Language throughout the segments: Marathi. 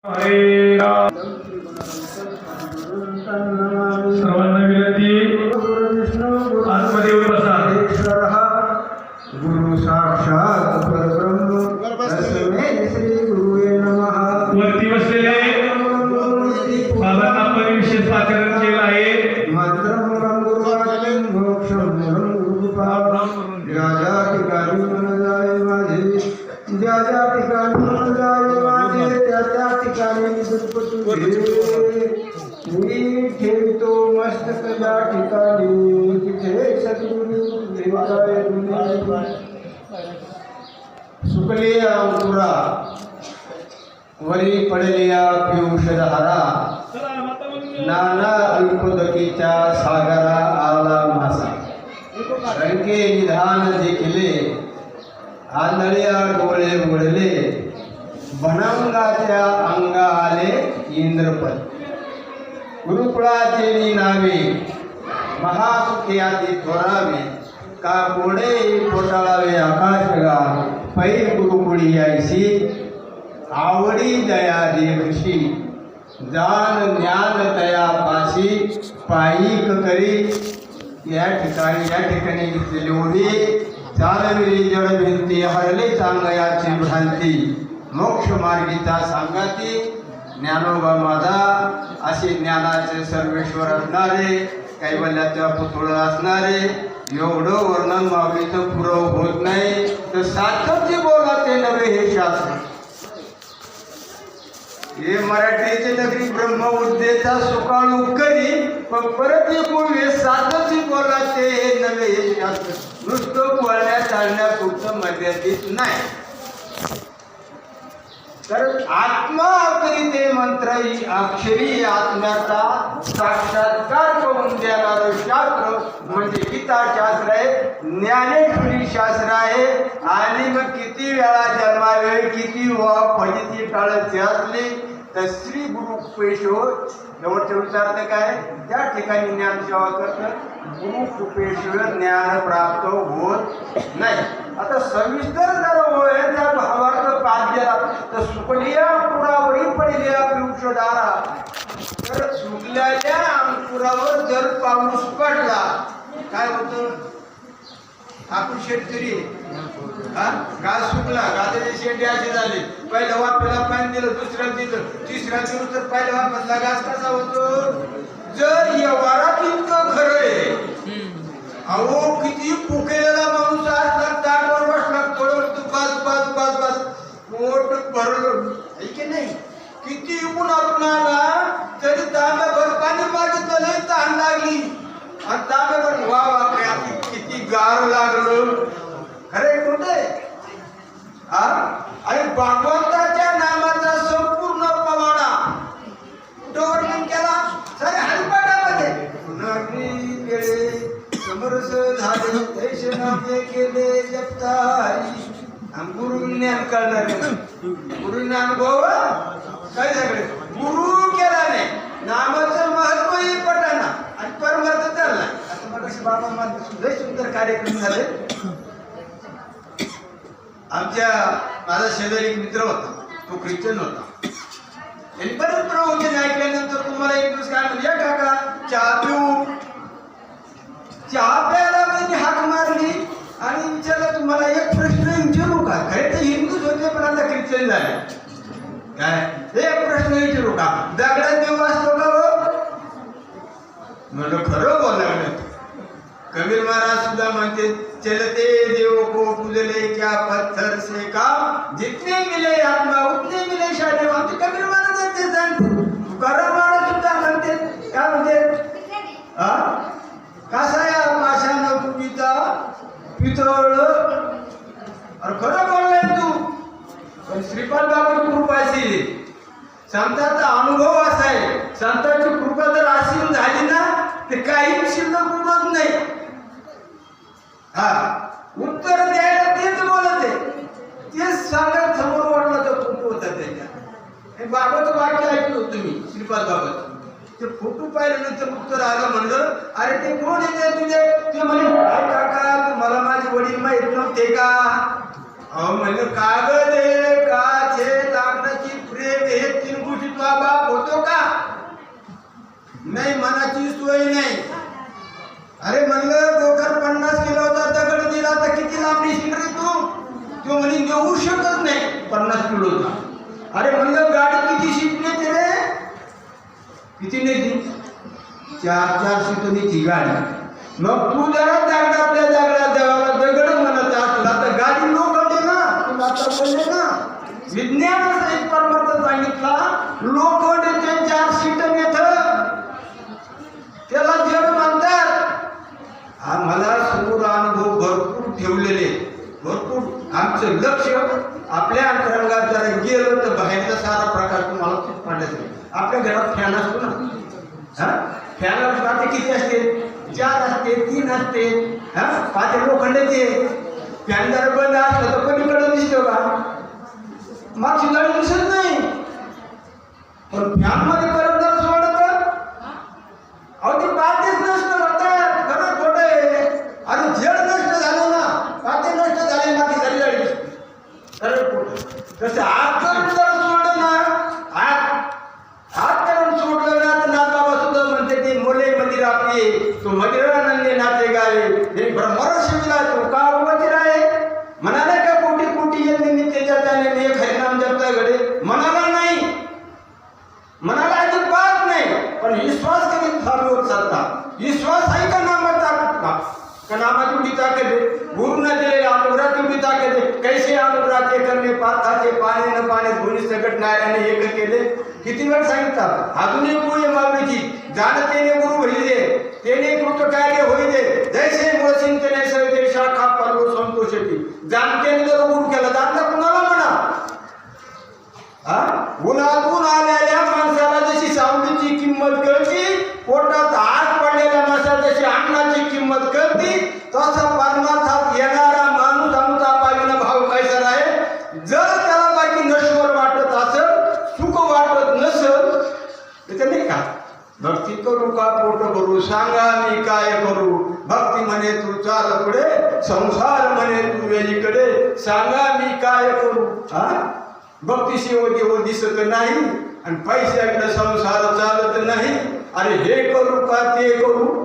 हरे राम. सर्वांना विनंती, आत्मदेव बसा. गुरु साक्षात परब्रह्म तस्मै श्री गुरुवे नमः. वरती बसलेले बाबांना आपण विशेष आचरण केलं आहे. मंत्रम गुरुवाचन मोक्षम गुरुपाद. ज्या ठिकाणी मन जाय माझे, ज्या ठिकाणी मन जाय माझे, त्या ठिकाणी मी ठेवतो मस्तक ज्या ठिकाणी, तिथे सद्गुरु देवताय सुकलिया अंकुरा वरी पडलिया पियुषधारा, नाना अल्पदकीच्या सागरा आला मासा. रंके निधान देखिले, आंधळ्या डोळे उडले, भनांगाच्या अंगा आले इंद्रपद. गुरुकुळाचे नावे महासुख्याती थोरावे, का कोडे कोटाळावे आकाशगा. पै गुरुकुळी यायसी आवडी दया देवशी, जान ज्ञान तया पाशी पायिक करी. या ठिकाणी घेतलेली ओढी चालविली जड भिंती, हरले चांगयाची भ्रांती. मोक्ष मार्गीचा सांगाती ज्ञानोबा माझा, असे ज्ञानाचे सर्वेश्वर असणारे, कैवल्याचा पुतळ असणारे. एवढं वर्णन माऊलीचं पुरव होत नाही, तर सार्थक जे बोलाते नव्हे हे शास्त्र. हे मराठीचे नगरी ब्रह्म उद्देचा सुकाळू करी, पण परत हे बोलवे सातची बोलाते हे नव्हे हे शास्त्र. नुसतं बोलण्या चालण्यापुरतं मर्यादित नाही. तर आत्मा करीते मंत्र ही अक्षरी आत्म्याचा साक्षात्कार करून देणारं शास्त्र म्हणजे गीताशास्त्र आहे, ज्ञानेश्वरी शास्त्र आहे. आणि मग किती वेळा जन्मावे, किती फजिती टाळायची असली तर श्री गुरु कृपेशो जवळचे विचारते काय, त्या ठिकाणी ज्ञानसेवा करतं. गुरु कृपेशिवाय ज्ञान प्राप्त होत नाही. आता सविस्तर जर होय त्या भावार्थ पाद्याला तर सुकलिया अंकुरावरी पडलेल्या पियुषधारा. तर सुकलेल्या अंकुरावर जर पाऊस पडला काय होतं, आपण शेतकरी गाज सुकला, गाजाचे शेंडे असे झाले. पहिल्या वाफेला पाणी दिलं, दुसऱ्या दिलं, तिसऱ्या दिवस तर पहिल्या वाफेतला गाज कसा होतो. जर व्यवहारात इतकं खरं आहे, अहो किती फुकेलेला माणूस असला ताटवर बसला, थोडं बस बस बस बस पोट भरलं की नाही. किती ऊन आपणाला तरी तांब्याभर पाणी मागितलं नाही, तहान लागली आणि तांब्याभर वा वा काय किती गार लागलं. खरे कुठे आणि भगवंताच्या नामाचा संपूर्ण पवाडा वर्णन केला सारे हरिपाठामध्ये. समरस झाले तैसे नामे केले जपताई. गुरु ज्ञान करणार, गुरु ज्ञान भाऊ काय सगळे गुरु केला नाही. नामाचं महत्व ही पटाना आणि परमार्थ चालला. आता मग कसे बाबा माझे लय सुंदर कार्यक्रम झाले. माझा शेजारी एक मित्र होता, तो ख्रिश्चन होता. त्यांनी बरेच प्रवचन ऐकल्यानंतर तुम्हाला एक दिवस काय म्हणजे, काका चहा पिऊ. चहा प्यायला त्यांनी हाक मारली आणि विचारलं तुम्हाला एक प्रश्न विचारू का. खरे तर हिंदूच होते पण आता ख्रिश्चन झाले. काय एक प्रश्न विचारू का, दगडात देव असतो का हो. म्हणलं खरं बोलावलं. कबीर महाराज सुद्धा म्हणते, चलते देव को पूजले क्या पत्थर से का, जितने मिले आत्मा उतने मिले शाने. म्हणते कबीर महाराज ते सांगते. तुकाराम महाराज सुद्धा म्हणते, काय म्हणते, कसा या माशानं पूजिता पितळ. अरे खरं बोललाय तू. पण श्रीपाद बाबाची कृपा अशी, संतांचा अनुभव असा आहे, संतांची कृपा जर अशी झाली ना ते काही शिल्लक उरत नाही. उत्तर द्यायला तेच बोलत आहे, तेच सांगत समोर वाटलं तर फोटो होता त्याच्या. बाबाचं वाक्य ऐकलं तुम्ही श्रीपाद बाबाचं. ते फोटो पाहिल्यानंतर उत्तर आलं. म्हणलं अरे ते कोण येते तुझे. ते म्हणे काका तुम्हाला माझे वडील माहित नव्हते का. अहो म्हणलं कागद काचे लाकडाची प्रेम हे तीन तुझा बाप होतो का? नाही, मनाची सोय नाही. अरे म्हणलं डोकर 50 किलो होता, दगड दिला तर किती लांब नेशील रे तू? तो म्हणे नेऊ शकत नाही 50 किलोचा. अरे म्हणलं गाडी किती सीट नेते रे? किती नेती? 4 सीट नेती गाडी. मग तू जरा दगडातल्या दगडात देवाला दगड म्हणत असला तर गाडी लोखंडे ना. तुला आता बोलले ना, विज्ञानाचा एक परमार्थ सांगितला, लोखंडचे 4 सीट नेत, त्याला जड म्हणतात. आम्हाला समोर अनुभव भरपूर ठेवलेले, भरपूर आमचं लक्ष आपल्या अंतरंगात जरा गेलं तर बाहेरचा सारा प्रकार तुम्हाला पाडायचा. आपल्या घरात फॅन असतो ना, फॅन पाते किती असते? 4 असते, 3 असते. पाते लोखंडाचे. फॅन जर बंद असलं तर कोणीकडे दिसतो का? मागची गाडी दिसत नाही. पण फॅन मध्ये करंट जर सोडत अहो ते पातेच नष्ट होतात. खरं खोटं आहे. आणि जड नष्ट झालं ना, पाते नष्ट झाले, माती झाली गाडी दिसते. खरं खोटं. तसं आत करंट जर सोडलं ना, आत करंट सोडलं ना तर नाथबाबा सुद्धा म्हणते ते मोले मंदिर आपले, तो मंदिरानंदे नाते गावे, हे ब्रह्मर शिविला तो का मंदिर आहे. म्हणाले का कोटी कोटी यज्ञ नित्याच्या त्याने एक हरिनाम जपता घडे? म्हणाला नाही, म्हणाला अजिबात नाही. पण विश्वास कधी चालू होत चालता. विश्वास आहे का नामाचा? का नामाची एवढी ताकद आहे? गुरुनं दिलेल्या अनुग्रहात एवढी ताकद आहे. कैसे अनुग्रहाचे करणे पार्थाचे पाणी न पाणी दोन्ही सकट नारायणे एक केले. किती वेळ सांगितलं? अजूनही पूय मागणीची जाणतेने गुरु होईदे, तेने कृत कार्य होईदे, जैसे मूळ चिंतने सविते शाखा पर्व संतोषती. जाणतेने जर गुरु केला, जाणता कुणाला म्हणा? उन्हातून आलेल्या माणसाला जशी सावलीची किंमत कळती, पोटात आग पडलेल्या माणसाला जशी अन्नाची किंमत कळती, तसा परमार्थात येणारा माणूस आमचा पाहिजे भाव कैसा आहे. जर त्याला बाकी नश्वर वाटत असेल, सुख वाटत नसेल तर त्याने का भक्ती करू का पोट भरू? सांगा मी काय करू? भक्ती म्हणे तू चाल पुढे, संसार म्हणे तू वेलीकडे, सांगा मी काय करू? भक्ती शिव देव दिसत नाही आणि पैशाकडे संसार चालत नाही. अरे हे करू का ते करू?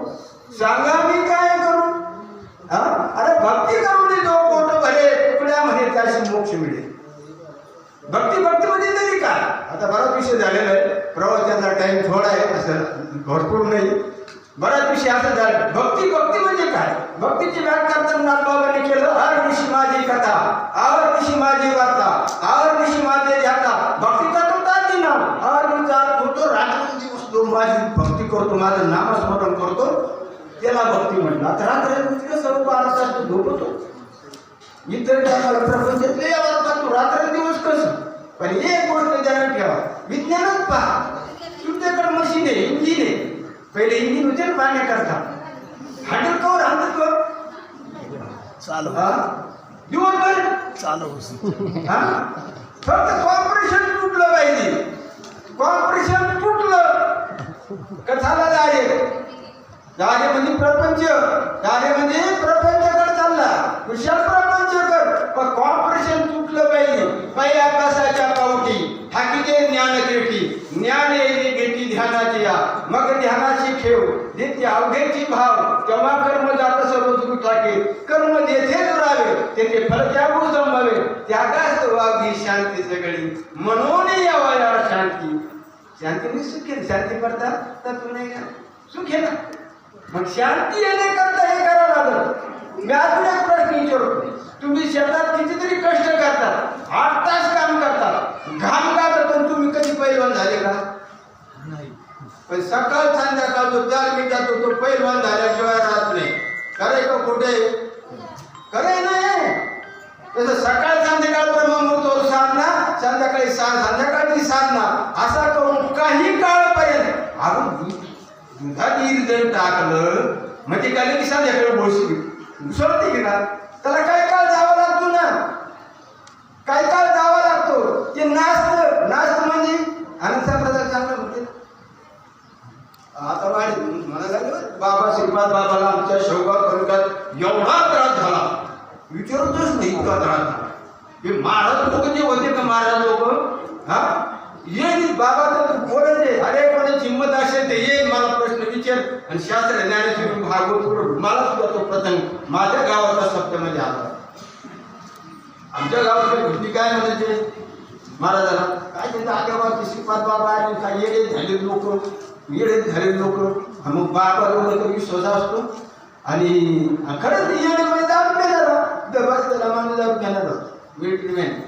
सांगा मी काय करू? अरे भक्ती करू जो पोट भरे, तुकड्या म्हणे त्याशी मोक्ष मिळेल. भक्ती भक्ती म्हणजे तरी काय? आता बराच विषय झालेला आहे, प्रवचनाचा टाइम थोडा आहे, असं भरपूर नाही. बराच विषय असं झाला. भक्ती भक्ती म्हणजे काय? भक्तीची व्याख्या करताना नाथबाबांनी केलं, हर ऋषी माझी कथा, आवर ऋषी माझी वार्ता, आवर ऋषी माझे ध्याता. भक्तीचा तो ताजी नाम, हर विचार करतो, रात्रंदिवस तो माझी भक्ती करतो, माझं नामस्मरण करतो, त्याला भक्ती म्हणतात. आता रात्र सर्व 12 तास झोपतो. इतर प्रपंचातले तू रात्रंदिवस कसं? पण एक गोष्ट ध्यानात ठेवा, विज्ञानात पहा, तुमच्याकडे मशीन आहे, इंजिन आहे. पहिले इंजिन होते ना पाण्याकरता, हँडल कवर हातात चालू दिवसभर चालू फक्त कॉर्पोरेशन तुटलं पाहिजे. कॉर्पोरेशन तुटलं कथाला दारे म्हणजे प्रपंच, दारे म्हणजे प्रपंचाकडे चालला, विशाल प्रपंच कर. पण कॉर्पोरेशन तुटलं पाहिजे. पै आकाशाच्या पावटी ठाकीते ज्ञान केटी, ज्ञान येते घेती ध्यानाची या, मग ध्यानाची ठेव नित्य अवघेची भाव, तेव्हा कर्म जात सर्व दुःख टाके. कर्म जेथे दुरावे तेथे फल त्यागू संभावे, त्यागास वागली शांती सगळी, म्हणून यावया शांती. शांतीने सुखे, शांती करता तत्व नाही का? सुखे ना. मग शांती येण्याकरता हे करावं लागलं. मी अजून एक प्रश्न विचारतो, तुम्ही शेतात कितीतरी कष्ट करतात, 8 तास काम करतात, घाम गातात, पण तुम्ही कधी पैलवान झाले का? नाही. पण सकाळ संध्याकाळ जो तालमी जातो तो पैलवान झाल्याशिवाय राहत नाही. खरंय का कुठे? खरंय नाही. तसं सकाळ संध्याकाळ ब्रह्ममुहूर्तावर साधना, संध्याकाळी संध्याकाळची साधना, असा करून काही काळपर्यंत आपण दुधात इरजण टाकलं म्हणजे काय की संध्याकाळी बोलशी उसळते की ना, त्याला काय काळ जावं लागतो ना, काय काळ जावा लागतो. ते नास्त म्हणजे आनंद प्रकार चांगला म्हणते. आता मला लागलं बाबा श्रीपाद बाबाला आमच्या शेवगाव तालुक्यात एवढा त्रास झाला, विचारतच नाही इतका त्रास झाला. हे महाराज लोक जे होते का, महाराज लोक येईल बाबा तर तू बोलत आहे. अरे कोणाची हिंमत असेल ते येईल मला प्रश्न विचार आणि शास्त्र ज्ञानेश्वरी भागवत मला सुद्धा तो प्रसंग माझ्या गावाचा सप्त्यामध्ये आला. आमच्या गावाची घटनी काय म्हणायचे महाराजाला काय त्यांच्या आजोबाची श्रीपाद बाबा आणि काय येडे झाले लोक मग बाबा लोक तर विश्वास असतो आणि खरंच येडे म्हणजे दारू घेणार बस त्याला माणूस दारू घेणार मिलिटरी मॅन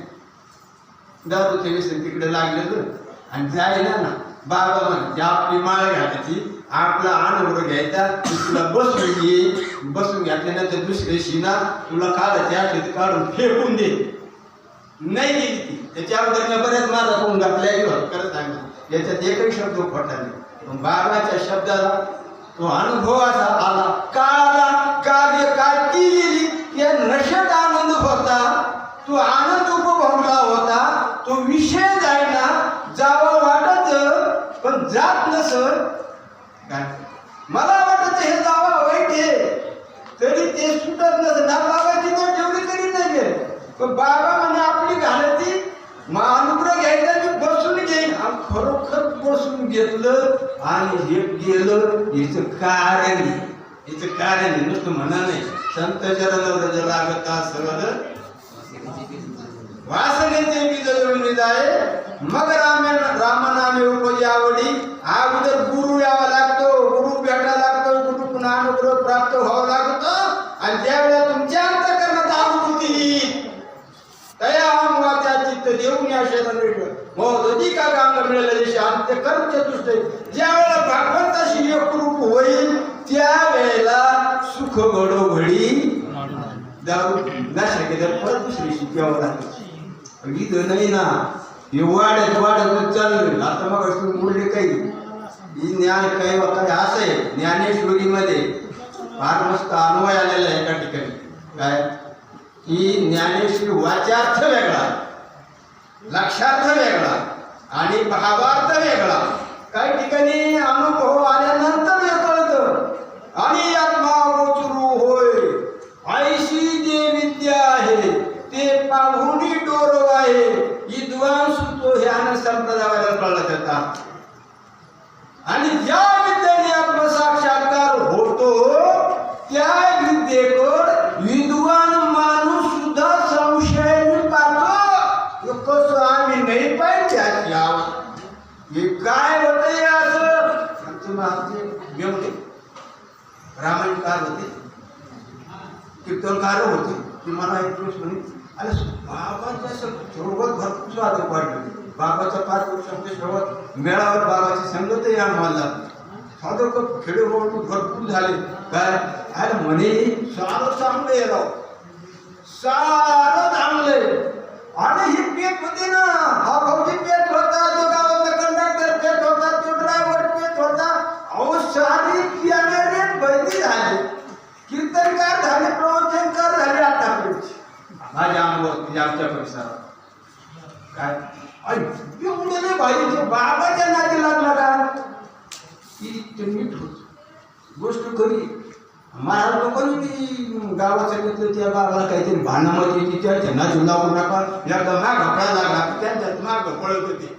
दारूचे व्यसन तिकडे लागलेलं आणि जायला ना बाबा म्हणजे आपली माळ घालायची आपला अनुभव घ्यायचा तुला बसून घातल्यानंतर दुसरे शिना तुला काढायचे आठवते काढून फेकून दे नाही गेली ती त्याच्या अगोदर मी बऱ्याच माझा कोण घातल्या करत सांगितलं याच्यात एकही शब्द खोटा नाही. बाबाच्या शब्दाला तो अनुभव असा आला कार्य काय केली या नशेत आनंद होता तो आनंद उपभोगला होता तो विषय जायना जावा वाटत पण जात नसत मला वाटत हे जावा वाईट आहे तरी ते सुटत नसत ना बाबाची तर जेवढी तरी नाही गे पण बाबा म्हणे आपली घालायची अनुग्रह घ्यायचा मी बसून घेईन खरोखर बसून घेतलं आणि हे गेलं याचं कारण नुसतं म्हणा नाही संत चरण लागत असं वासनेचे बीज जळून जाय मग रामनामे उपजी आवडी अगोदर गुरु यावा लागतो गुरु भेटा लागतो गुरु अनुग्रह प्राप्त व्हावं लागतो आणि ज्यावेळेला तुमच्या अंतःकरणात अनुभूती येईल तया मुळाच्या चित्त देऊन या शेतात मोदी का काम मिळालं जसे अंत्य कर्म चतुष्ट ज्या वेळेला भगवंताशी एकरूप होईल त्यावेळेला सुख घडोघडी दारू नशा केल्या परत दुसरी शिकावं लागतं इथं नाही ना हे वाढत चाललं आता मग बोलले काही ही ज्ञान काही काय असं आहे ज्ञानेश्वरीमध्ये फार मस्त अन्वय आलेला आहे एका ठिकाणी काय की ज्ञानेश्वरी वाच्यार्थ वेगळा लक्षार्थ वेगळा आणि भावार्थ वेगळा काही ठिकाणी अनुभव आल्यानंतर हे कळतं आणि आत्मा गोचरू होय ऐशी जे विद्या आहे ते पाहुणी डोरो आहे विद्वान सुतो हे आनंद संप्रदायाला कळला त्याचा आणि ज्या विद्येने आत्मसाक्षात्कार होतो त्या विद्येवर विद्वान माणूस सुद्धा संशयाने पाहतो कसं आम्ही नाही पाहिजे हे काय होते असं आमचे रामायणकार होते कीर्तनकार होते की मला एक दिवस म्हणे अरे बाबाच्या सोबत भरपूर स्वागत वाढले बाबाच्या 5 वर्षांच्या सोबत मेळावर बाबाची संगतही आम्हाला साधं खेडेगाव भरपूर झाले काय अरे म्हणे सारं चांगलं आहे राव सारं चांगलंय आणि ही पेट होती ना हा भाऊजी पेट होता तो गावाचा कंडक्टर पेट होता तो ड्रायव्हर पेट होता अहो सारी पियाने बंदी झाली कीर्तनकार झाले प्रवचनकार झाले आतापर्यंत माझ्या अनुभव आमच्या परिसरात काय एवढं नाही भाई बाबाच्या नादी लागला का की नीट होत गोष्ट खरी महाराज लोकांनी गावाचं घेतलं त्या बाबाला काहीतरी भांडणामध्ये त्याच्या नादी लागू नका एकदा माग कळा लागला त्यांच्यात माग पळत होते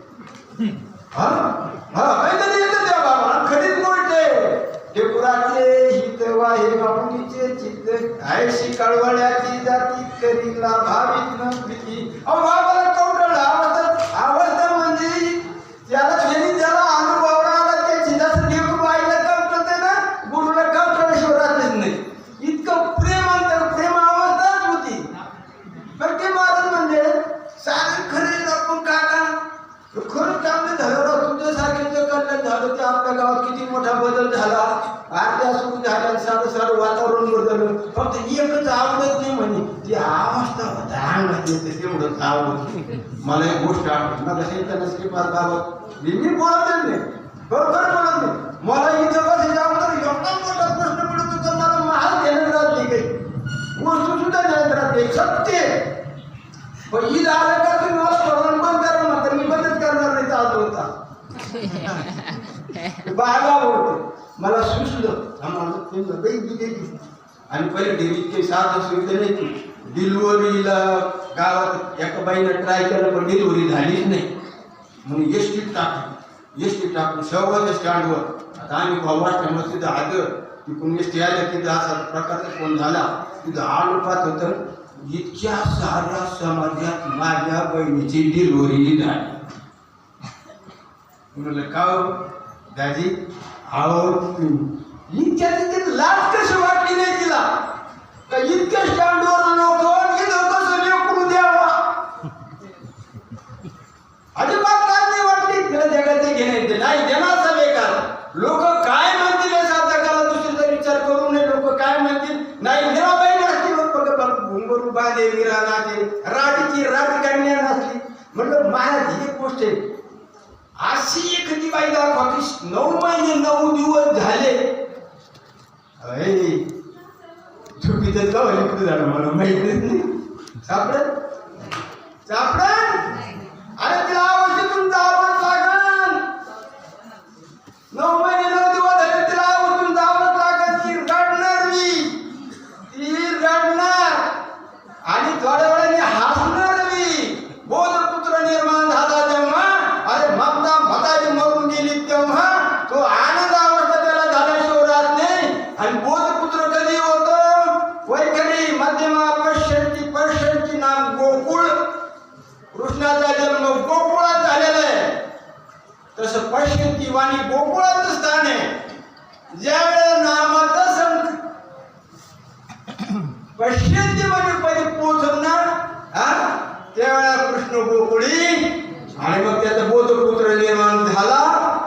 काहीतरी येतं त्या बाबा खरीच गोष्ट आहे टेपुराचे हितवा हे बापुनीचे चित्त आयशी कळवळ्याची जाती करीला भाविक न प्रीती अहो बाबाला कवटळला अवस्था म्हणजे त्याला फेरी त्याला अनुभव आला त्याची जास्त लेकरू आईला कवटळते ना गुरुला कवटळल्याशिवाय राहतेच नाही इतकं प्रेम अंतर प्रेम अवस्थाच होती पण ते महाराज म्हणजे सारे खरे आपण काका खरंच चांगलं झालं तुमच्यासारखे कल्याण झालं ते आपल्या गावात किती मोठा बदल झाला आरत्या सुरू झाल्या सारं वातावरण बदललं फक्त एकच आवडत नाही म्हणे ती अवस्था होता अंगात येते तेवढंच आवडत मला एक गोष्ट आवडत मला शेताना श्रीपाद बाबत मी बोलतच नाही बरोबर बोलत नाही मला इथं बसायच्या अगोदर एवढा मोठा प्रश्न पडत होता मला महाल घेण्यात राहत नाही काही वस्तू सुद्धा घेण्यात राहत नाही सत्य पण ईद आलं का तुम्ही मला स्मरण बंद करा म्हणता मी बंदच करणार नाही चालतो होता बाबा बोलते मला सुचलं आम्हाला आणि पहिले डिलिव्हरी साधं सुविधा नाही डिलिव्हरीला गावात एका बाईनं ट्राय केलं पण डिलिव्हरी झालीच नाही म्हणून एसटीत टाकली. एसटी टाकून शेवगावच्या स्टँडवर आता आम्ही भाऊ असल्यामुळे तिथं आलं तिकडून एसटी आलं तिथं असा प्रकारचा फोन झाला. तिथं आलो पाहत होतं इतक्या साऱ्या समाजात माझ्या बहिणीची डिलिव्हरी झाली. म्हणलं का हो दाजी आहो इतक्या तिथे लाज कशी वाटली नाही तिला का इतक्या स्टँडवर लोक इथं कसं लेकरू द्यावा अजिबात लाज नाही वाटली तिला. जगाचे घेणे नाही देण्याचा बेकार लोक काय म्हणतील हे साध्या काला दुसरीचा विचार करू नये. लोक काय म्हणतील नाही मीराबाई नसली घुंगरू बांधे मीरा नाचे राजची राजकन्या नसली. म्हणलं महाराज ही एक गोष्ट आहे अशी एखादी बाई दाखवा की 9 महिने 9 दिवस झाले चुकीचं का कुठे झालं मला माहितीच नाही. सापडत अरे तिला आवश्यकून जावंच लागल. 9 महिने 9 दिवस झाले तिला आवश्यकून जावंच लागल. ती रडणार आणि थोड्या वेळाने हसणार मी. बोधपुत्र निर्माण झाला जेव्हा अरे ममता मताची मरून गेली तेव्हा तो आनंद आवडता त्याला झाल्याशिवाय राहत नाही. आणि बोधपुत्र कधी होतो वैखरी मध्यमा पश्चिमची नाम गोकुळ. कृष्णाचा जन्म गोकुळात झालेला आहे. तसं पश्चिमची वाणी गोकुळाचं स्थान आहे. ज्यावेळेला नामाचा संख पश्चिमची म्हणजे पहिले पोचवणार त्यावेळेला कृष्ण गोकुळी आणि मग त्याचा बोधपुत्र निर्माण झाला.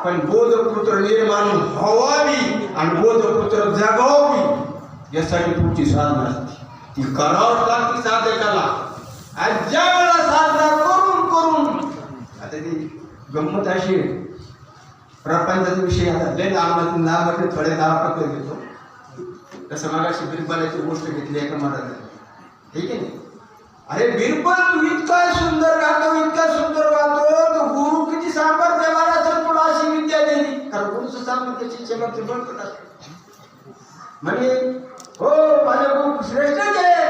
पण बोधपुत्र निर्माण व्हावी आणि बोधपुत्र जगावी यासाठी तुमची साधना असते. ती करावंच लागते साधकाला. आणि ज्या वेळेला साधना करून आता ती गंमत अशी प्रपंचाचा विषय आता लय नामाचे थोडे दाखवत घेतो. तसं मागाशी बिरबलाची गोष्ट घेतली एका महाराजाने. ठीक आहे ना. अरे बिरबल तू इतका सुंदर गातो इतका सुंदर गातो तो गुरु किती सामर्थ्य मला असेल तुला अशी विद्या दिली. कारण गुरुचं सामर्थ्याची चमक बळकट असते. म्हणजे हो माझा गुरु श्रेष्ठच आहे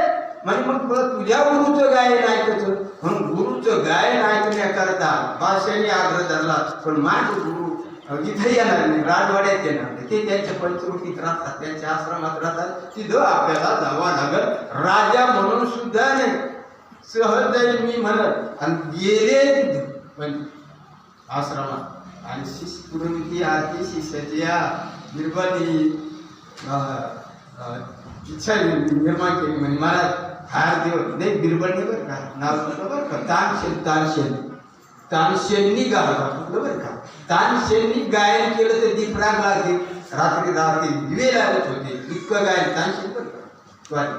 म्हणजे मग तुझ्या गुरुचं गायन ऐकायचं. म्हणून गुरुचं गायन ऐकण्याकरता बादशाहाने आग्रह धरला. पण माझे गुरु इथे येणार नाही राजवाड्यात येणार ते त्यांच्या पंचवटीत राहतात त्यांच्या आश्रमात राहतात. तिथं आपल्याला जावं लागल. राजा म्हणून सुद्धा नाही सहज जाईल मी म्हणत आणि गेले पण आश्रमात आणि शिष्य आरती शिष्याची बिरबली इच्छा निर्माण केली. म्हणजे मला फार दिवस नाही बिरबलने बरं का नाव बरं का तानशेननी गावला कुठलं बरं का. तानशेननी गायन केलं तर दीपराग लागते रात्री दिवे लागत होते इतकं गायन तानशेन बरं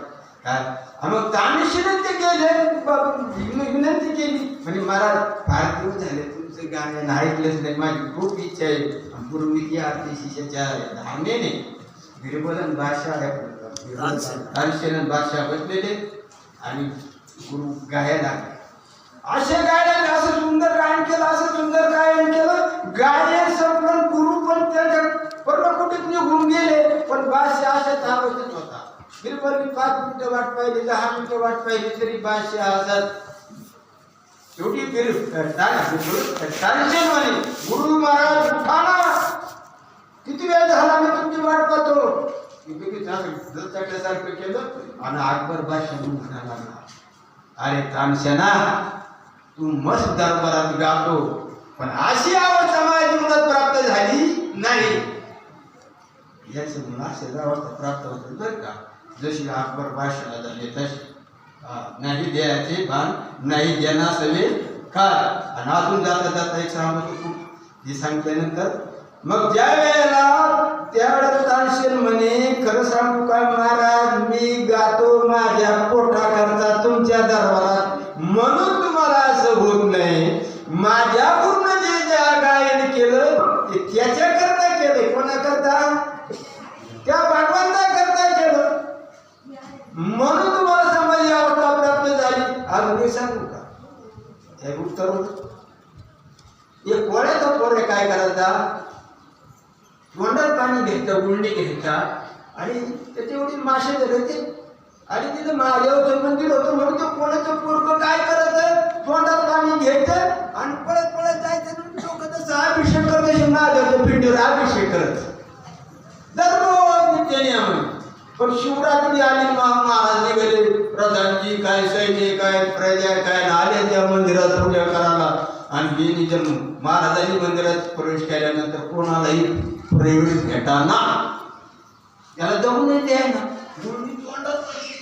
काय. मग तानशेन ते गेले विनंती केली म्हणजे मला फार दिवस झाले तुमचं गायन ऐकलंच नाही माझी खूप इच्छा आहे. पूर्वी आरती शिष्याच्या धावण्याने बिरबलन बादशाह तानशेन बादशाह बसलेले आणि गुरु गायला असे गायन असं सुंदर गायन केलं असं सुंदर गायन केलं. गायन संपलं गुरु पण त्याच्या पर्वकुटीत निघून गेले. पण बादशाह अशाच अवस्थेत होता. बिरबलनी 5 मिनिटं वाट पाहिली 10 मिनिटं वाट पाहिली तरी बादशाह असत. शेवटी तानशेन म्हणे गुरु महाराज उठाना किती वेळ झाला मी तुमची वाट पाहतो. सारखं केलं आणि अकबर बादशाह म्हणायला लागला अरे तानशेना तू मस्त दरबारात गातो पण अशी अवस्था माझ्या जीवनात प्राप्त झाली नाही. याच अशी अवस्था प्राप्त होते बरं का जशी अकबर बादशाहला झाली तशी. नाही द्यायचे भान नाही देणार सवे काय. आणि अजून जाता एक सांगतो खूप हे सांगितल्यानंतर मग ज्या वेळेला त्यावेळेला तानशेन म्हणे खरं सांगू का महाराज मी गातो माझ्या पोटाकरता तुमच्या दरबारात म्हणून तुम्हाला असं होत नाही. माझ्या पूर्ण जे गायन केलं ते त्याच्याकरता केलं. कोणाकरता त्या भगवंताकरता केलं म्हणून तुम्हाला समाज अवस्था प्राप्त झाली. अजून सांगू का हे उत्तर एक कोण्याचा पोरे काय करायचा तोंडात पाणी घ्यायचं गुंडी घ्यायचा आणि त्याचे एवढी मासे धरायचे आणि तिथं महादेवाचं मंदिर होतं म्हणून तो कोणाचं पोरगं काय करायचं तोंडात पाणी घ्यायचं आणि पळत जायचं तसं अभिषेक करत महादेवच्या पिंडीवर अभिषेक करत दररोज नित्यनियम. पण शिवरात्री आली महाराज निघाले, प्रधानजी काय सैन्य काय प्रजा काय आले त्या मंदिरात पूजा करायला. आणि गेली जन्म महाराजांनी मंदिरात प्रवेश केल्यानंतर कोणालाही प्रवेश भेटाना, त्याला जाऊन येते आहे ना दोन्ही तोंडात पडली.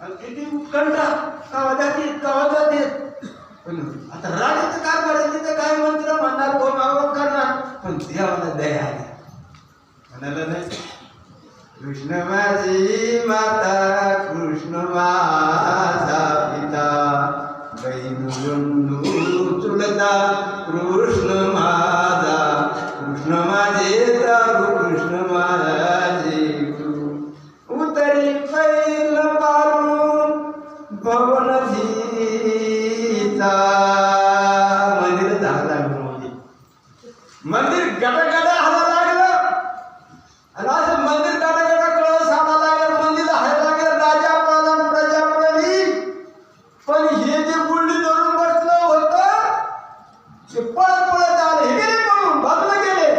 आणि किती उत्कंठा कवा जाते. आता राजाचं काय करायचं तिथं काय मंत्र म्हणणार कोण आवाज करणार. पण देवाला दया आली म्हणाला नाही कृष्ण माझी माता कृष्ण माझा पिता बहिणू बंधू चुलता कृष्ण माझा कृष्ण माझे दारू कृष्ण माझे उतरी पैल बारू भवन धीचा. मंदिर झाला मंदिर गटागटा हाला लागलं. आणि असं मंदिर गटागटा कळस हाला लागलं. मंदिर हाय लागलं. राजा पळाला प्रजा पळाली. पण हे जे गुंडी धरून बसलं होतं ते पळत आलं. हे गेले पळून बाजूला गेले.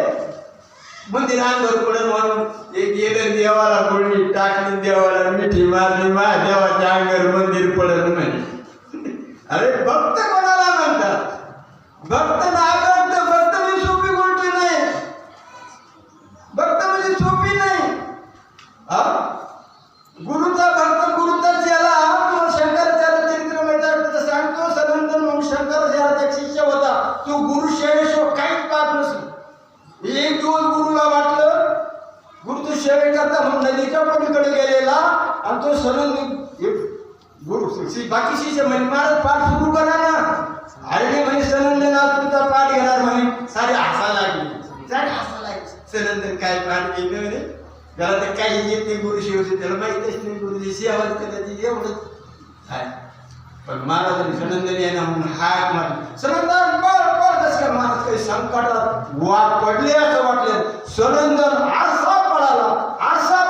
मंदिर अंगावर पडून म्हणून एक गेलं देवाला गुंडी टाकली, देवाला मिठी मारली, देवाच्या अंगावर मंदिर पडलं म्हणे. अरे भक्त कोणाला म्हणतात? भक्त नागरिक. भक्त म्हणजे सोपी गोष्ट नाही. भक्त म्हणजे सोपी नाही. गुरुचा भक्त गुरुचा चेला. शंकराचार्य चरित्र माहिती आहे सांगतो. सनंदन म्हणून शंकराचार्याचा शिष्य होता. तो गुरु सेवेशिवाय काहीच पाहत नसे. एक दिवस गुरुला वाटलं गुरु तो सेवे करता म्हणून नदीच्या पलीकडे गेलेला. आणि तो सनंद गुरु बाकी शिष्य म्हणे महाराज पाठ सुरू करा ना. अरे म्हणे सनंदनाथ तुमचा पाठ घेणार म्हणे. सारे हसा लागले. सनंदन काय पाठ घेणं म्हणे त्याला तर काही येत नाही. गुरु शिवचे त्याला माहितच नाही. गुरुजी सेवा करायची एवढंच आहे. पण महाराजांनी सनंदन यांना म्हणून हाक मारली. सनंदन बळ कसं काय महाराज काही संकटात वाट पडले असं वाटलं. सनंदन आरसा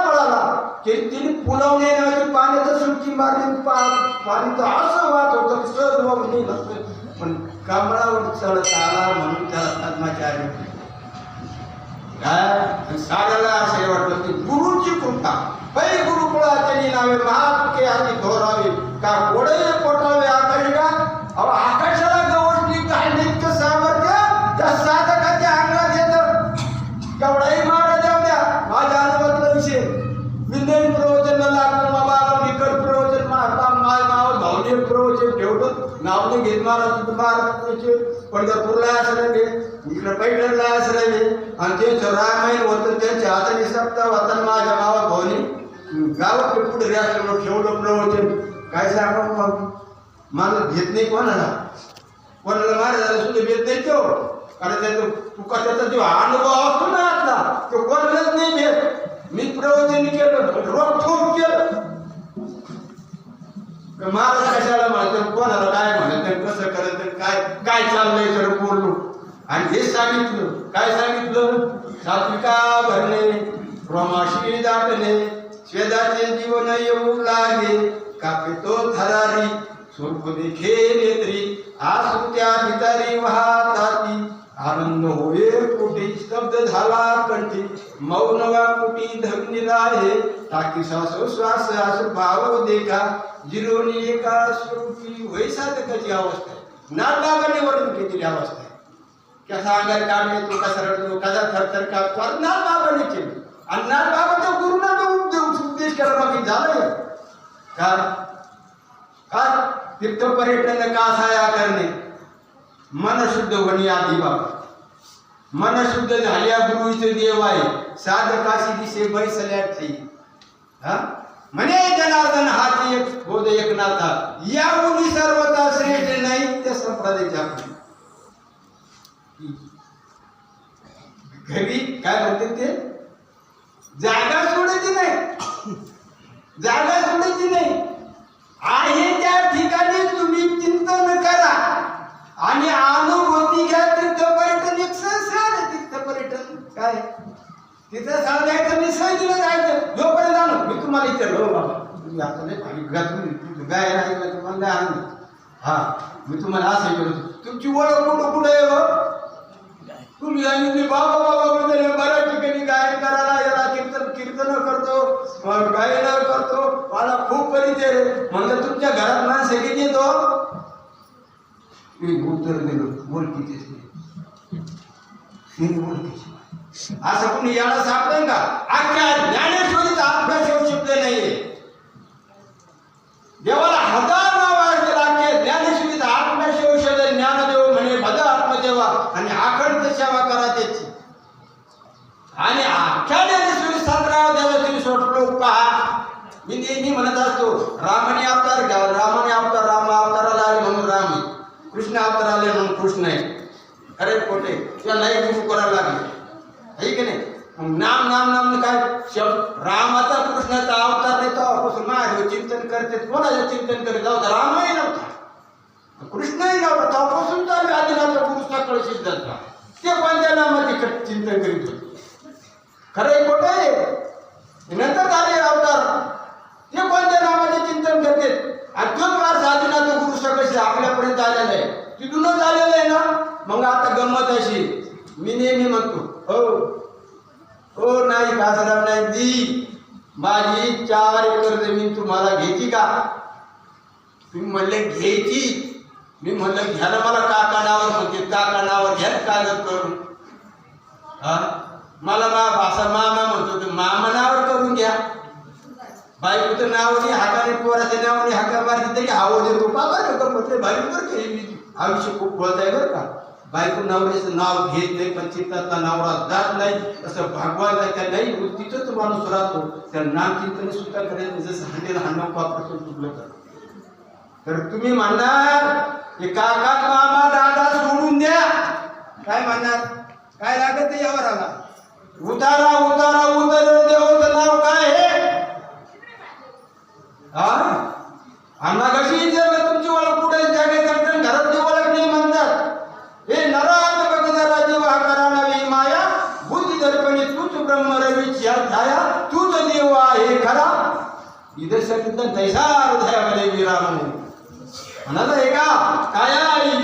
पळाला की तिने पुलवणे नावाची पाण्याचं सुटकी मारली. पाणी तर असं वाहत होतं सहज वाहून नसतं. पण कमळावर चढत आला म्हणून त्याला पद्माचार्य काय साऱ्याला असं वाटलं की गुरुची कृपा पै गुरुकुळा त्यांनी नावे महातुके आधी धोरावे का गोडे पोटावे आकाश का. अहो आकाशाला गवसणी काय नित्य सामर्थ्य त्या साधकाच्या अंगात येतं. केवढाही महाराज जाऊ द्या. माझ्या अनुभवातला विषय विनयन प्रवचन लागलं. बाबा निकट प्रवचन नाव भावने प्रवचन ठेवलं. नाव घेत महाराज पंढरपूरला असले इकडे पैठणला असले. आणि त्यांचं रामायण होतं त्यांच्या हाताने सप्ताह होता. माझ्या गावात भावनी गावात पुढे राष्ट्र ठेवलं प्रवचन. काय सांगा मग मला घेत नाही कोणाला महाराजाला सुद्धा भेट नाही तो. कारण त्याचा तुका त्याचा जो अनुभव असतो ना आपला तो कोणालाच नाही भेट. मी प्रवचन केलं रोखोक केलं. महाराज कशाला म्हणतात कोणाला काय म्हणत कसं करत काय चाललंय तर बोललो. आणि हे सांगितलं काय सांगितलं सात्विका भरणे रोमाशी दाटणे स्वेदाचे जीवन येऊ लागे कापे तो थरारी स्वरूप देखे नेत्री आसुत्या भितारी वाहताती आनंद होये कुठे स्तब्ध झाला कंठी मौन वा कुठी धगनीला आहे टाकी श्वास असं भाव देखा जिरोनी एका स्वरूपी वैसाधकाची अवस्था आहे. नाटबाबाने वर्णन केलेली अवस्था आहे. कसा अंगात काम येतो कसा रडतो कसा थरथर कापतो नाटबाबाने केलं. आणि नाटबाबाच्या गुरुना उपदेश केला बाकी झालं काय तीर्थ पर्यटन का साया करणे मन शुद्ध होणे आधी बाबा. मन शुद्ध झाल्या गुरुचे देव आहे साधकाशी दिसे बैसल्या ठेई. म्हणे जनार्दन हाती एक बोध एकनाथा या मुली सर्वता श्रेष्ठ नाही त्या संप्रदायाच्या घरी काय म्हणते ते जागा सोडायची नाही. आहे त्या ठिकाणी तुम्ही चिंतन करा आणि अनुभूती घ्या. तीर्थ पर्यटन एक सहसा तीर्थ पर्यटन काय तिथं सांगायचं मी सहजीला जायचं जोपर्यंत जाणं. मी तुम्हाला विचारलो बाबा तुम्ही आता नाही पाणी गाय नाही तुम्हाला आनंद. हा मी तुम्हाला असं विचारतो तुमची ओळख कुठं आहे तुम्ही आणि मी बाबा बाबा म्हणजे बऱ्याच ठिकाणी गायन करायला याला कीर्तन करतो, गायन करतो, मला खूप परिचय रे. म्हणलं तुमच्या घरात माणसं किती येतो? मी उत्तर दिलं, बोलकीचेच नाही, बोलकीचे. असं कुणी याला सापडेल का? अख्ख्या ज्ञानेश्वरीचा अभ्यास येऊ शब्द नाहीये. देवाला हजार नाव आहे, अख्ख्या ज्ञानेश्वरीचा अभ्यास येऊ शब्द. ज्ञानदेव म्हणे भज आत्मदेवा आणि अखंड सेवा करा त्याची. आणि अख्ख्या ज्ञानेश्वरी 17 देवाची श्लोक पहा. मी नेहमी म्हणत असतो, रामाने अवतार घ्यावा, रामाने अवतार, राम अवताराला आले म्हणून राम आहे, कृष्ण अवतार आले म्हणून कृष्ण आहे. अरे खोटे, त्यालाही गुरु करायला लागले आहे की नाही? नाम नाम नाम काय शब्द रामाचा कृष्णाचा अवतार नाही, तेव्हापासून महादेव चिंतन करते. कोणाचं चिंतन करत जाऊ, रामही नव्हता, कृष्णही नव्हता, तेव्हापासून चालू आदिनाथ गुरु सकळ सिद्धांत. ते कोणत्या नामाचे चिंतन करीत होते? खरं खोटं आहे? नंतर झाले अवतार, ते कोणत्या नामाचे चिंतन करते? आणि तोच वारसा आदिनाथ गुरु सकळ आपल्यापर्यंत आलेला आहे, तिथूनच आलेलं आहे ना. मग आता गंमत अशी, मी नेहमी म्हणतो, हो नाही खासदार नाही दी, माझी 4 एकर जमीन तुम्हाला घ्यायची का? तुम्ही म्हणले घ्यायची. मी म्हणलं घ्यायला मला काका नावावर म्हणते, काका नावावर घ्या कागद करून. हा मला भाषा मामा म्हणतो, मामा नावावर करून घ्या. बायकोचं नावाने हाकाने पोराच्या नावाने हाका मारली तरी हाव देतो. पाका म्हटले बायकोवर घ्यायची. आयुष्य खूप बोलत आहे बरं का. बायको नवऱ्याचं नाव घेत नाही, पण चित्तातला नवरा जात नाही. असं भागवान त्या नाही वृत्तीच माणूस राहतो. त्या नामचिंतन सुद्धा करायचं. जसं हांडेला हांडा वापरतो चुकलं तर तुम्ही म्हणणार हे काका मामा दादा सोडून द्या. काय म्हणणार? काय लागत यावर आला उतारा उतारा उतर देवाचं नाव काय आहे? हा आम्हा कशी विचारलं तुमची ओळख कुठे? जागे घरातली ओळख नाही म्हणतात. हे नरात बघणारा जीव हा करा नवी माया, बुद्धी दर्पणी तूच ब्रह्म रवी छाया, तूच देव आहे खरा. इधर सांगितलं तैसा हृदयामध्ये विराम म्हणाला आहे का? काय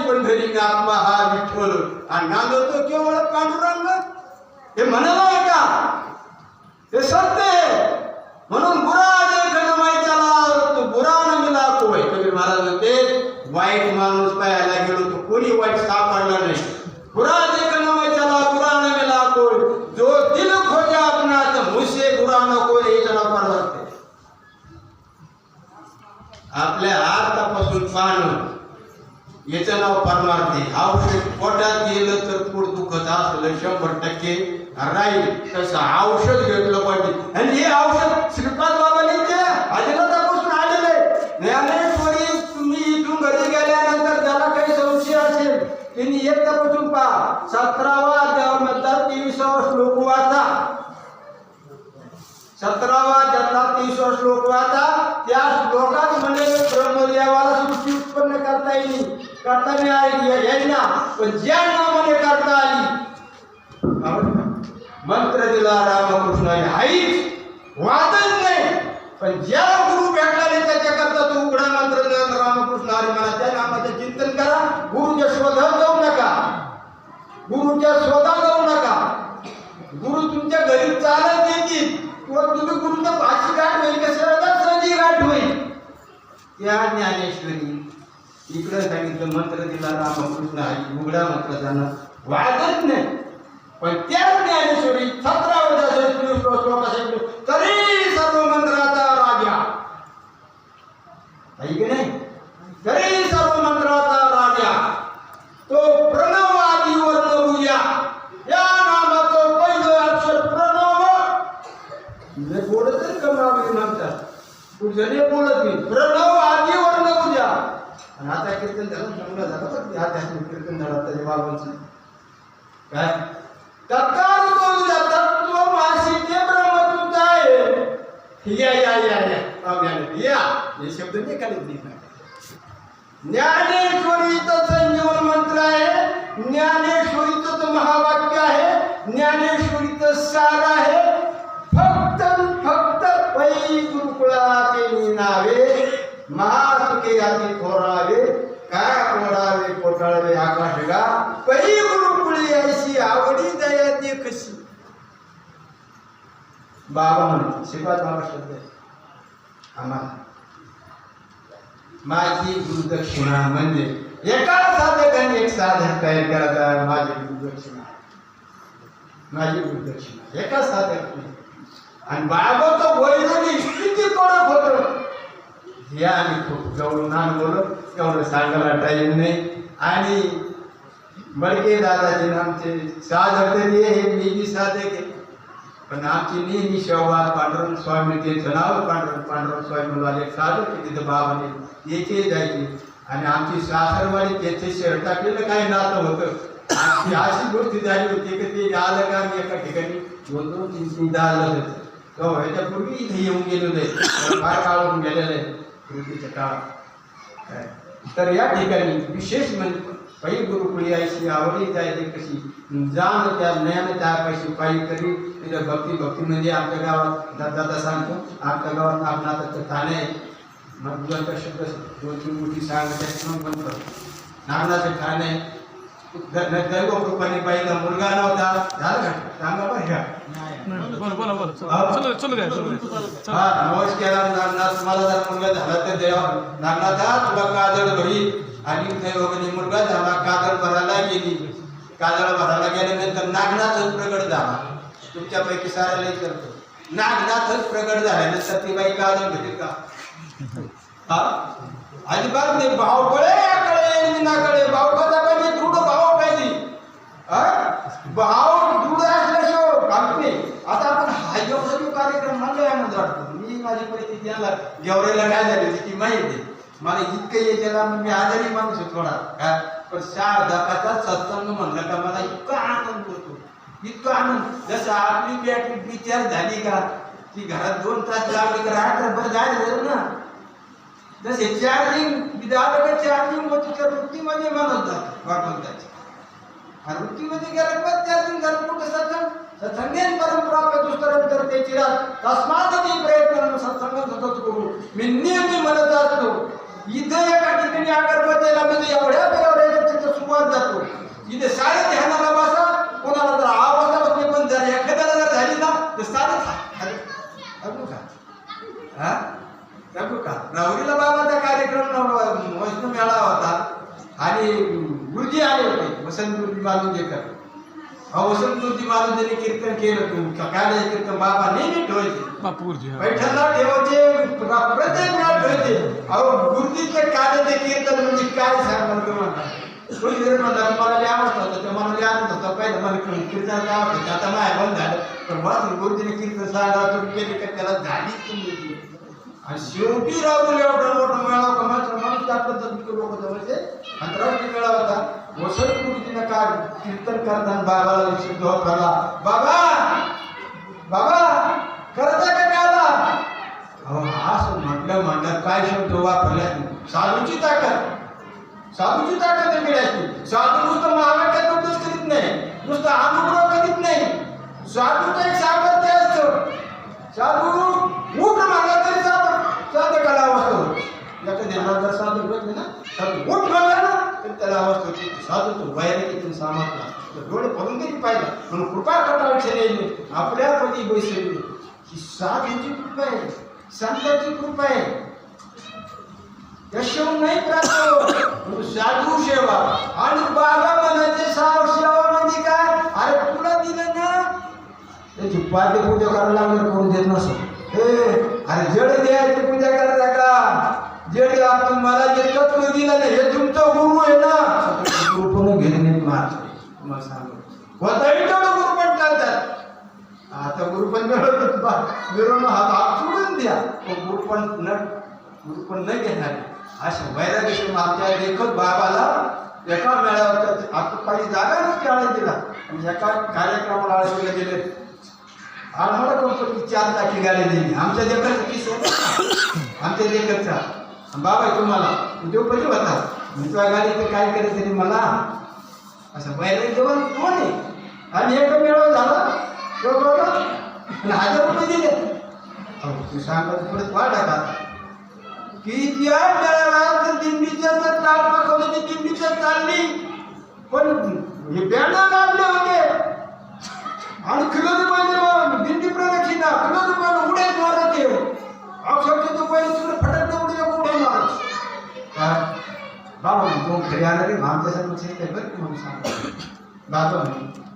पंढरी आत्मा हा विठ्ठल आणि नांदतो केवळ पांडुरंग. हे म्हणाला आहे का? हे सत्य आहे. म्हणून बुरा देखणं माहिती तो बुरा न मिला कोय. कबीर महाराज म्हणते वाईट माणूस पाहायला गेलो तो कोणी वाईट सापडला नाही. बुरा देखणं माहिती बुरा न मिला कोय, जो दिल खोजा अपना तर मुझसे बुरा न कोय. हे जरा परवडते. आपल्या हातापासून पाहणं याचं नाव परमार्थ आहे. औषध पोटात गेलं तर पोट दुखत असलं 100% राहील, तसं औषध घेतलं पाहिजे. आणि हे औषध श्रीपाद बाबांनी ते आदिनाथापासून आलेलं आहे. ज्ञानेश्वरी तुम्ही इथून घरी गेल्यानंतर ज्याला काही संशय असेल त्यांनी एकदापासून पहा. 17वा अध्यायामधला 23वा श्लोक वाचा. 17वा अध्यायातला 23वा श्लोक वाचा. त्या श्लोकात म्हणे ब्रह्मदेवाला सृष्टी उत्पन्न करता येईल, करता नाही येईना, पण ज्या नामाने करता आली. मंत्र दिला रामकृष्णाने, आईच वादच नाही, पण ज्या गुरु भेटला नाही त्याच्याकरता तो उघडा मंत्र दिला रामकृष्ण हरी म्हणा. त्या नामाचं चिंतन करा. गुरुच्या शोधात जाऊ नका, गुरुच्या शोधात जाऊ नका. गुरु तुमच्या घरी चालत येतील किंवा तुम्ही गुरुच्या भाषी गाठ होईल, कसं सजी गाठ होईल. त्या ज्ञानेश्वरी इकडे सांगितलं मंत्र दिला रामकृष्ण हरी, उघडा मंत्र जाणं वादच नाही. पण त्या ज्ञानेश्वरी 17 श्लोक तरी सर्व मंत्राचा राजा ऐक नाही, तरी सर्व मंत्राचा राजा तो प्रणव आदी वर्ण भूया. या नामाचं पहिलं अक्षर प्रणव. बोलत कमावी म्हणतात, तुझे बोलत नाही. प्रणव आदी वर्ण भूया. आणि आता कीर्तन झालं, चांगलं झालं तर आध्यात्मिक कीर्तन झालं तरी बाबांचं काय तत्काल तो तत्व मासी ते ब्रह्म तुझा आहे. या या या या हे शब्द नाही काढत. ज्ञानेश्वरीचं संजीवन मंत्र आहे. ज्ञानेश्वरीचं महावाक्य आहे. ज्ञानेश्वरीचं सार आहे. फक्त फक्त पै गुरुकुळाचे नावे महासुखे आधी थोरावे, काय ओढावे कोठाळवे आकाशगा. पै गुरुकुळी ऐशी आवडी दया दे कशी. बाबा म्हणते श्रीपाद बाबा शब्द आहे आम्हाला. माझी गुरुदक्षिणा म्हणजे एका साधकाने एक साधक तयार करायचा. माझी गुरुदक्षिणा, माझी गुरुदक्षिणा एका साधकाने. आणि बाबाचं वैजनी किती कडक होतं हे आम्ही खूप जवळून अनुभवलं. एवढं सांगायला टाईम नाही. आणि मडके दादाचे आमचे साधक तरी हे मी बी साधक आहे, पण आमची नेहमी शेवा पांडुरंग स्वामी त्यांचं नाव पांडुरंग स्वामी मला एक साधक आहे तिथं बाबाने यायचे जायचे. आणि आमची सासरवाडी त्याचे शेअर टाकलेलं काही नातं होतं. आणि अशी गोष्टी झाली होती की ते आलं का आम्ही एका ठिकाणी 2-2-3-3 आलं होतं. तो ह्याच्यापूर्वी इथे येऊन गेलेलं आहे, फार काळून गेलेलं आहे कृतीच्या काळात. तर या ठिकाणी विशेष म्हणजे पहिली गुरुकुळी ऐशी आवडी जायची कशी जाण त्या ज्ञान त्या पैसे पायी तरी तिथं भक्ती म्हणजे आमच्या गावात दादा सांगतो. आमच्या गावात नागनाथाचं ठाणे आहे. मग शब्द 2-3 गोष्टी सांगत म्हणतो. नागनाथाचं ठाणे दैव कृपाने पाहिला मुलगा नव्हता. झालं का सांगा बरं का. नवस केला नागनाथ मला जर मुलगा झाला तर देवा नागनाथा तुला काजळ भरी. आणि दैवगणी मुलगा झाला. काजळ भरायला गेली. काजळ भरायला गेल्यानंतर नागनाथच प्रगट झाला. तुमच्यापैकी साऱ्याला करतो नागनाथच प्रगट झाल्यानंतर ती बाई काजळ भेटेल का? अजिबात नाही. भाव कळे कळे ना कळे भाव कसा पाहिजे दृढ भाव पाहिजे. भाव दृढ असल्याशिवाय काम नाही. आता आपण हा जो कार्यक्रम मला आनंद वाटतो. मी माझी परिस्थिती याला गेवरेला काय झाली ती माहिती आहे मला. इतकं येतेला मी आजारी माणूस आहे थोडा काय, पण 6 दकाचा सत्संग म्हणलं का मला इतका आनंद होतो. इतका आनंद जसं आपली बॅटरी डिस्चार्ज झाली का ती घरात 2 तास लागले तर रात्रभर जायचं ना. जसे चार्जिंग चार्जिंग होती तर वृत्तीमध्ये माणूस जातो भगवंताची. आणि वृत्तीमध्ये गेलं पण चार्जिंग झालं कुठं सत्संगेन परंपरा दुष्करंतर त्याची रात तस्मात प्रयत्न सत्संग सतत करू. मी नेहमी म्हणत असतो इथे एका ठिकाणी अगरबत्तीला म्हणजे एवढ्या तिथं सुरुवात जातो. इथे सारे ध्यानाला बसा. कोणाला जर आवाज होते पण जर एखाद्याला जर झाली ना तर सारे का राहुरीला बाबाचा कार्यक्रम वैष्णव मेळा होता. आणि गुरुजी आले होते वसंत गुरुजी मालुंजेकर. वसंत गुरुजी मालुंजेने कीर्तन केलं. काय कीर्तन बाबा नेहमी ठेवायचे बैठकला ठेवायचे प्रत्येक वेळा ठेवायचे. अहो गुरुजीचे कार्याचे कीर्तन म्हणजे काय सांगणार तुम्हाला. कोणी जर म्हणला मला लय आवडत होतं ते मला लय आवडत होतं पहिलं मला कीर्तन आवडत होतं. आता माय बंद झालं पण वाचून गुरुजीने कीर्तन सांगा तुम्ही केले का त्याला झालीच तुम्ही. आणि शेवटी राहुल एवढा मोठा मेळा माणूस टाकलं लोक जवळचे आंतरराष्ट्रीय मेळा होता. वसंत गुरुजीनं काय कीर्तन करताना बाबाला शब्द वापरला. बाबा बाबा करता का काला. अहो असं म्हटलं काय शब्द वापरला. साधूची ताकद मिळायची. साधू नुसतं महावाक्यात उपदेश करीत नाही, नुसतं अनुग्रह करीत नाही. साधूचं एक सामर्थ्य असतं. साधू उठ म्हणला तरी साधकाला अवस्था होती. याचं ध्यानात जर साधू बसले ना साधू उठ म्हणला ना तरी त्याला अवस्था होती. साधू तो वैराग्यातून सामर्थ्य डोळे भरून तरी पाहिजे म्हणून कृपा कटाक्षणे आपल्या पदी बैसली. ही साधूची कृपा आहे, संतांची कृपा आहे. यशव नाही प्राप्त साधू सेवा. आणि बाबा म्हणायचे सेवा म्हणजे काय. अरे तुला दिलं ना त्याची पाद्य पूजा करायला लागलं करून देत नसतो. अरे जड द्यायची पूजा करायचा का. जड आपण मला जे तत्व दिलं नाही हे तुमचं गुरु आहे ना. गुरु पण घेत नाहीत महाराज तुम्हाला सांगतो. होताही तेवढं गुरु पण चालतात. आता गुरु पण मिळवणं हात सोडून द्या. गुरु पण न घेणार. अशा वैराग्य आमच्या देखत बाबाला एका मेळाव्यात आता काही जागा नव्हती आळंदीला. आणि एका कार्यक्रमाला आळंदीला गेले. आम्हाला कंपनी 4 लाखी गाडी दिली. आमच्या देखतचा किस्सा आमच्या देखतचा बाबा तुम्हाला तो कधी होता तुझ्या गाडीचं काय करायचं तरी मला असं वैराग्य जेवण कोण आहे. आणि एक मेळावा झाला तो बरोबर 1000 रुपये दिले. तू सांगत परत वाढ का की त्या मेळाव्यात दिंडीच्या ताट पकवली ती दिंडीच्या चालली पण हे बॅनर लावले खेळ आणले आमच्या समोर येते बरं की म्हणून सांग बाबा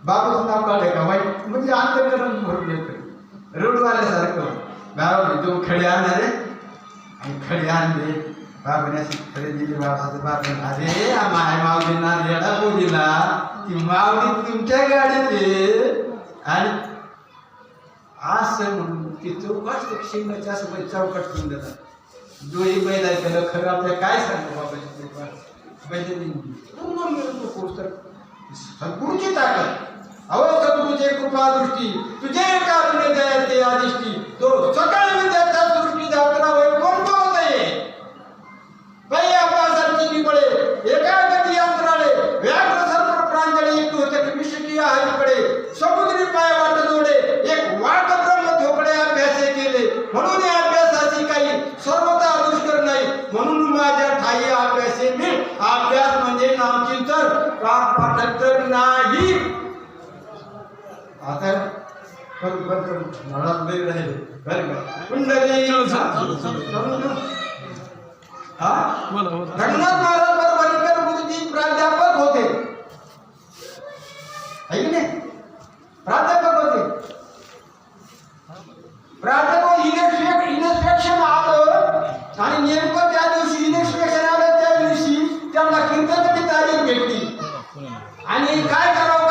बाबाचं नाव काढे का वाईट म्हणजे अंतकरण भरून येतं रोड आल्यासारखं बाबा तो खडे आणले आणि खडे आणले बाबाने अशी खडे दिली बाबाचं बाबा अरे माय मावलीना रेडा बोलीला ती मावली तुमच्या गाडीत आहे आणि असं म्हणून ती चौकात शिंगाच्या असं चौकट करून देतात दोही बैल आहे त्याला खरं आपल्याला काय सांगतो बाबाची बैल पुस्तक सद्गुरूची ताकद अहो सद्गुरूचे कृपा दृष्टी तुझे कारुण्य दयाते आदिष्टी तो सकळ विद्याच्या दृष्टी दाखला वय कोण पावत आहे बाई आपासारखी निबळे एकागती अंतराळे व्याघ्र सर्व प्रांजळे एक होते विषकी हरीकडे समुद्री पाय वाट जोडे एक वाट ब्रह्म धोकडे अभ्यासे केले म्हणून या अभ्यासाची काही सर्वता दुष्कर नाही म्हणून माझ्या ठाई अभ्यासे मी अभ्यास म्हणजे नामचिंतन पाठ तर नाही आता नळात बैल राहिले बरं का कुंडली हा रंगनाथ महाराज परभणीकर गुरुजी प्राध्यापक होते आहे की नाही प्राध्यापक होते प्राध्यापक इन्स्पेक्शन आलं आणि नेमकं त्या दिवशी इन्स्पेक्शन आलं त्या दिवशी त्यांना कीर्तनाची तारीख भेटली आणि काय करावं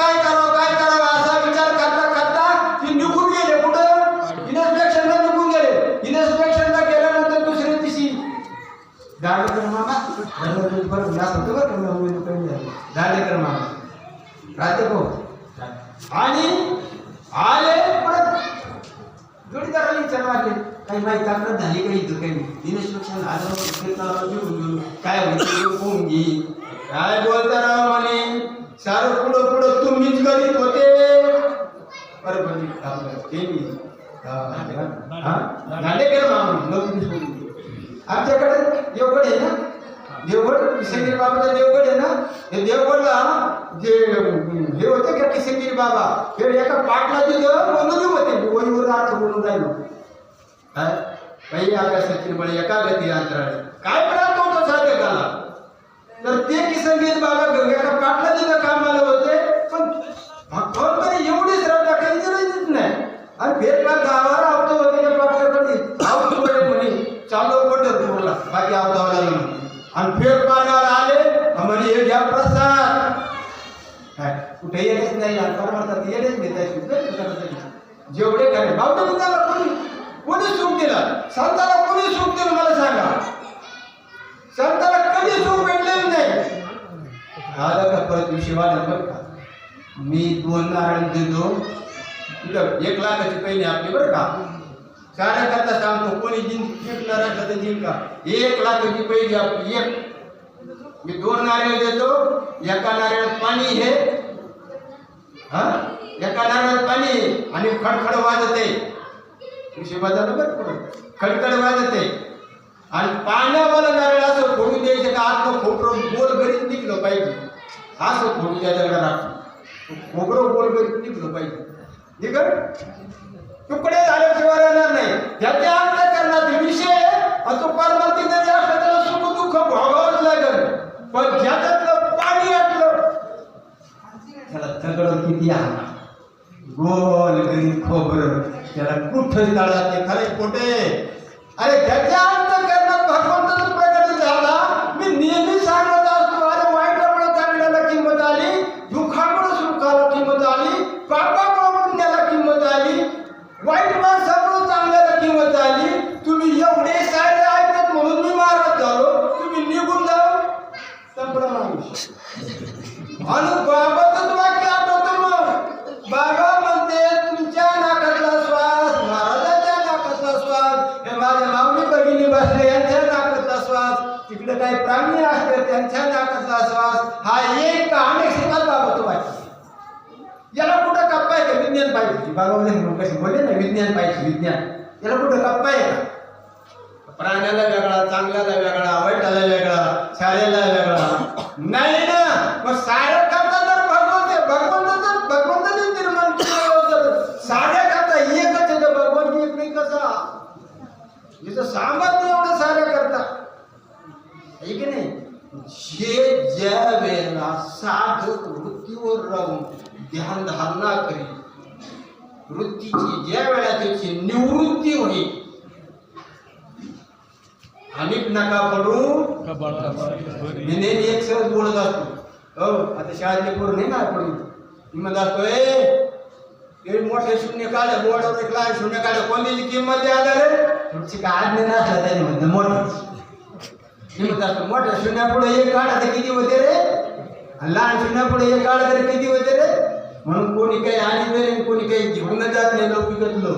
असा विचार करता करता ती निघून गेले कुठं इन्स्पेक्शनला निघून गेले इन्स्पेक्शनला गेल्यानंतर दुसऱ्या दिवशी दाडेकर मामा दाडेकर मामा प्राध्यापक आणि आले परत जोडीदाराला विचारला काही माहिती आपल्याला झाली काही इथं काही इन्स्पेक्शन आलं काय होऊन घेईल काय बोलता राव म्हणे सारं पुढं तुम्हीच करीत होते बरोबर दांडेकर मामा आमच्याकडे देवगड आहे ना देवगड किशनगिरी बाबाचा देवगड आहे ना हे देवगडला जे हे होते का किशनगिरी बाबा हे एका पाटला तिथं बोलून होते वहीवर अर्थ बोलून राहिलो काय काही अभ्यासाची बळी एकागती अंतराळे काय प्राप्त होतं साधकाला तर ते किशनगिरी बाबा एका पाटला तिथं कामाला होते पण भगवान एवढी श्रद्धा काही गरजच नाही आणि फेरला गावावर आवतो होते त्या पाटलाकडे आवतो म्हणे चालू पंढरपूरला बाकी आवतावला म्हणून आणि फेर पाण्यावर आले म्हणे हे घ्या प्रसाद काय कुठे येतेच नाही म्हणतात येतेच घेताय जेवढे खरे बावटे मुलाला कोणी सुख दिलं संताला कोणी सुख दिलं मला सांगा संताला कधी सुख भेटलेलं नाही आलं का परत दिवशी वाढत बरं का मी 2 नारळ देतो तुझं 1 लाखाची पहिली आपली बरं का साऱ्या करता सांगतो कोणी जिंकणार असलं तर जिंका 1 लाखाची पहिली आपली मी 2 नारळ देतो एका नारळात पाणी हे हा एका नारळात पाणी आणि खडखड वाजते विषय वाजवलं बरं खडखड वाजते आणि पाण्यावाला नारळ असं फोडून द्यायचं का आतलं खोबरं गोल करीत निघलं पाहिजे असं फोडून द्यायचं राहतो खोबरं गोल करीत निघलं पाहिजे ठीक आहे तुकडे झाल्याशिवाय राहणार नाही त्याच्या अंतःकरणात विषय तो परमार्थी जरी असला त्याला सुख दुःख भोगावंच लागेल पण ज्याच्यातलं पाणी आटलं त्याला सगळं किती आहे गोल करीत खोबरं त्याला कुठं तळात ते खरे खोटे अरे त्याच्या अंतःकरणात भगवंताचा प्रगट झाला मी नेहमी सांगत असतो अरे वाईटामुळे चांगल्याला किंमत आली दुःखामुळे सुखाला किंमत आली पापामुळे पुण्याला किंमत आली वाईट माणसामुळे चांगल्याला किंमत आली तुम्ही एवढे सारे ऐकत म्हणून मी महाराज झालो तुम्ही निघून जाऊ संपला माणूस आणि बाबाचं वाक्य आठवतं मग बाबा म्हणते तुमच्या नाकातला श्वास महाराजाच्या नाकातला श्वास हे माझ्या माऊली भगिनी बसले यांच्या नाकातला श्वास तिकडे काही प्राणी असते त्यांच्या नाकातला श्वास हा एक अनेक शिकाल बाबत वाक्य याला कुठं कप्पा आहे का विज्ञान पाहिजे बाबा कशी बोलले ना विज्ञान पाहिजे विज्ञान याला कुठं कप्पा आहे का प्राण्याला वेगळा चांगल्याला वेगळा वाईटाला वेगळा साऱ्याला वेगळा नाही ना मग साऱ्या करता जर भगवंताने निर्माण केलं साऱ्या करता एकच आहे भगवंत एक नाही कसा जिथं सामर्थ्य एवढं साऱ्या करता आहे की नाही हे ज्या वेळेला साधक वृत्तीवर राहून ध्यान धारणा करी, वृत्तीची ज्या वेळा त्याची निवृत्ती होईल, अनेक नका पडू. मी नेहमी एक सहज बोलत असतो, हो आता शाळेतले पोर नाही ना पडू, मी म्हणत असतोय मोठे शून्य काढ बोर्डावर एक लहान शून्य काढ, कोणत्याची किंमत द्यायला रे तुमची काय आज्ञा नसला त्याने म्हणतं मोठं. मी म्हणत असतो मोठ्या शून्यापुढे एक काढा तर किती होते रे, आणि लहान शून्यापुढे एक काढा तरी किती होते रे. म्हणून कोणी काही आणि नाही, कोणी काही घेऊन जात नाही लौकिकतलं.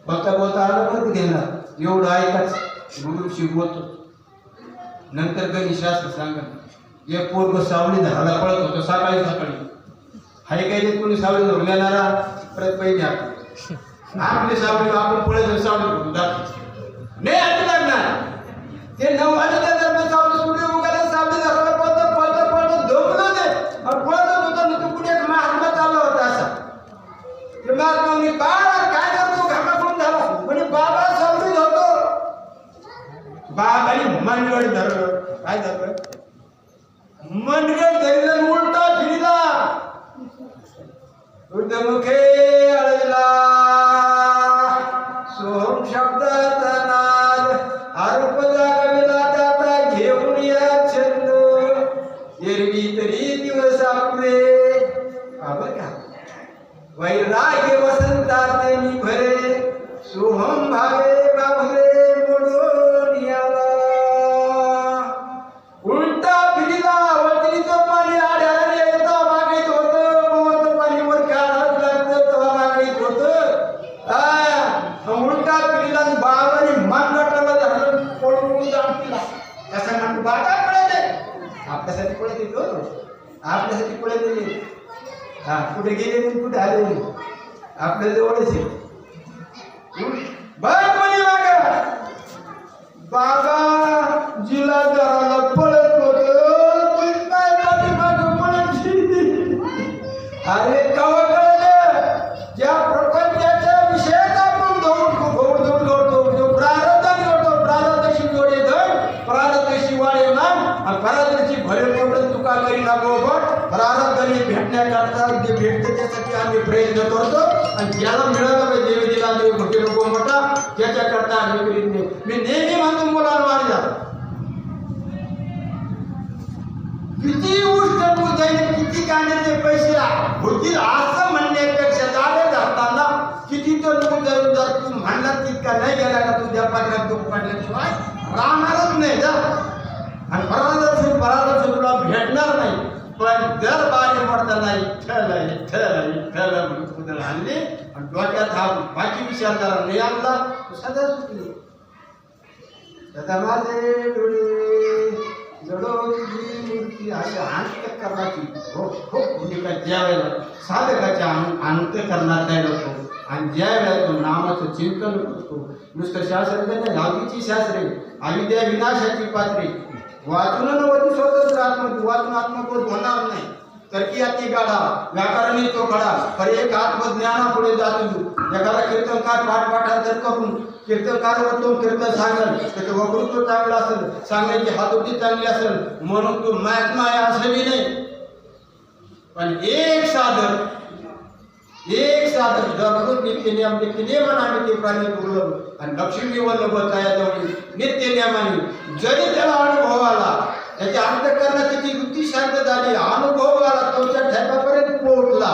बोलता बोलता आलं पण घेणार एवढं ऐकाच गुरु शिकवतो. नंतर गणित शास्त्र सांगत एक पोरग सावली धरायला पळत होतो सकाळी सकाळी. हाय काही कोणी सावली धरून येणारा परत पहिले आपली सावली आपण पळत सावली नाही आता लागणार. ते 9 वाजेच्या दरम्यान सावली सूर्य उगाला सावली धरायला पळत पळत पळत झोपलं ते आणि पळतच होता ना. तो पुढे एक महात्मा चालला होता असा. ते महात्मा बाळा काय करतो घामा कोण झाला म्हणजे बाबा सावलीत होतो. बाबाने मनगड धरलं. काय धरलं? मनगड धरलं उलटा फिरला. उद्धमुखे अळला सोहम शब्दाचा नाद आरोप जागविला त्याचा घेऊन या छंद एरवी तरी दिवस आपले आबर का वैराग्य वसंतात निभरे सोहम भावे बाभरे मोडून याला. उलटा फिरला वतनीचं पाणी आढळून येतं मागीत होतं, मोहचं पाणी वर काढावं लागतं तेव्हा मागीत होतं. उलटा फिरला बाबाने मान गटाला धरलं पळून जाणला. कसा म्हणतो बाबा पळत आहे आपल्यासाठी पळत येतो, आपल्यासाठी पळत येईल. हा कुठे गेले नाही कुठे आले नाही आपल्या जवळच आहे. बाबा जिला जराला पळत होत अरे कवा कळलं ज्या प्रपंचाच्या विषयात आपण दौड करतो जो प्रारब्धाने करतो प्रारब्धाशी जोडे धड प्रारब्धाशी वाढे नाम आणि प्रारब्धाची भरे पडत तुका करी ना गोबट. प्रारब्धाने भेटण्याकरता जे भेटते त्यासाठी आम्ही प्रयत्न करतो आणि ज्याला मिळालं पाहिजे देवी दिला देव मोठे नको मोठा त्याच्याकरता आम्ही करीत नाही. मी नेहमी म्हणतो मुलांना माझ्या किती उष्ट जाईल किती कांद्याचे पैसे होतील असं म्हणण्यापेक्षा जागे धरताना किती तर लोक जाऊन जर तू म्हणला तितका नाही गेला का तुझ्या पात्रात दुःख पडल्याशिवाय राहणारच नाही जा. आणि परादर्शन तुला भेटणार नाही. पण जर बारी पडता नाही ठेल म्हणून हल्ले आणि डोक्यात हा बाकी विचार करा नाही आणला सदा सुटली. सदा माझे डोळे जडो तुझी मूर्ती अशी अंतःकरणाची हो हो म्हणजे काय ज्या वेळेला साधकाच्या अंतःकरणात काय होतो आणि ज्या वेळेला तो नामाचं चिंतन करतो. नुसतं शास्त्र नाही लावणीची शास्त्रे अविद्या विनाशाची पात्रे वाचून नव्हती स्वतंत्र आत्मबोध वाचून आत्मबोध होणार नाही. तर की अति गाडा व्याकरणी तो खडा पर एक आत्मज्ञाना पुढे जातो. एखादा कीर्तनकार पाठांतर करून कीर्तनकार तो कीर्तन सांगेल त्याचं वक्तृत्व चांगलं असेल सांगण्याची हातोटी चांगली असेल म्हणून तो महात्मा आहे असं बी नाही. पण एक साधक दररोज नित्य नियमाने ते प्राणी दुर्लभ आणि लक्ष्मी वल्लभ त्याजवळ नित्य नियमाने जरी त्याला अनुभव आला त्याच्या अंतःकरणाची ती वृत्ती शांत झाली अनुभव आला तोच्या ठेप्यापर्यंत पोहोचला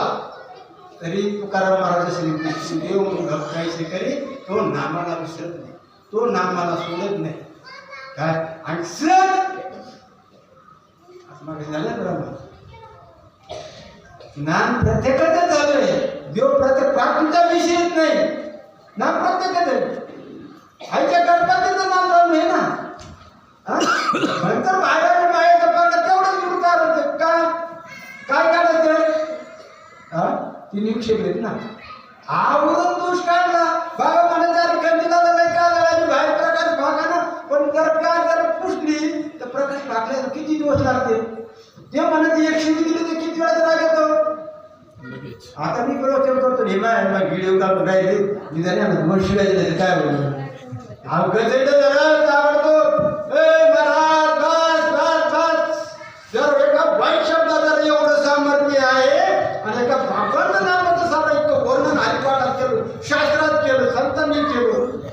तरी तुकाराम महाराज श्री देव म्हणून काहीसे करी तो नामाला विसरत नाही, तो नामाला सोडत नाही. काय आणि सत मग झालं बरोबर ज्ञान प्रत्येकाचं झालंय. देव प्रत्येक प्राप्तीचा विषयच नाही ना प्रत्येकाचं आईच्या गणपतीचं नाम चालू आहे ना. नंतर बाहेर मायाचं पाहिलं तेवढंच गुरुकार होतं काय काढायचं ती निक्षेप येत ना आवरून दोष काढला बाबा म्हणायचा कंदीला नाही का आणि बाहेर प्रकाश भागा ना. पण जर काय जर पुसली तर प्रकाश भागल्याला किती दिवस लागते. ते म्हणायचे 100 दिली तर किती वेळात राग येतो. आता मी प्रवचन करतो व्हिडिओ काढतो काय ते मी जरी मग शिवायचे काय बोलतो गजड जरा आवडतो महाराज बस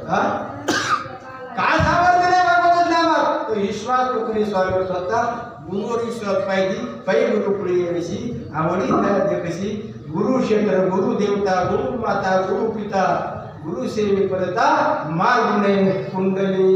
हा? काय सामर्थ्य नाही भगवत नामात तो विश्वास तुकडी स्वामी स्वतः गुरुवर विश्वास पाहिजे पै गुरुकुळी येण्याची आवडी त्या कशी गुरु क्षेत्र गुरु देवता गुरु माता गुरु पिता गुरु सेवे परता मार्ग कुंडली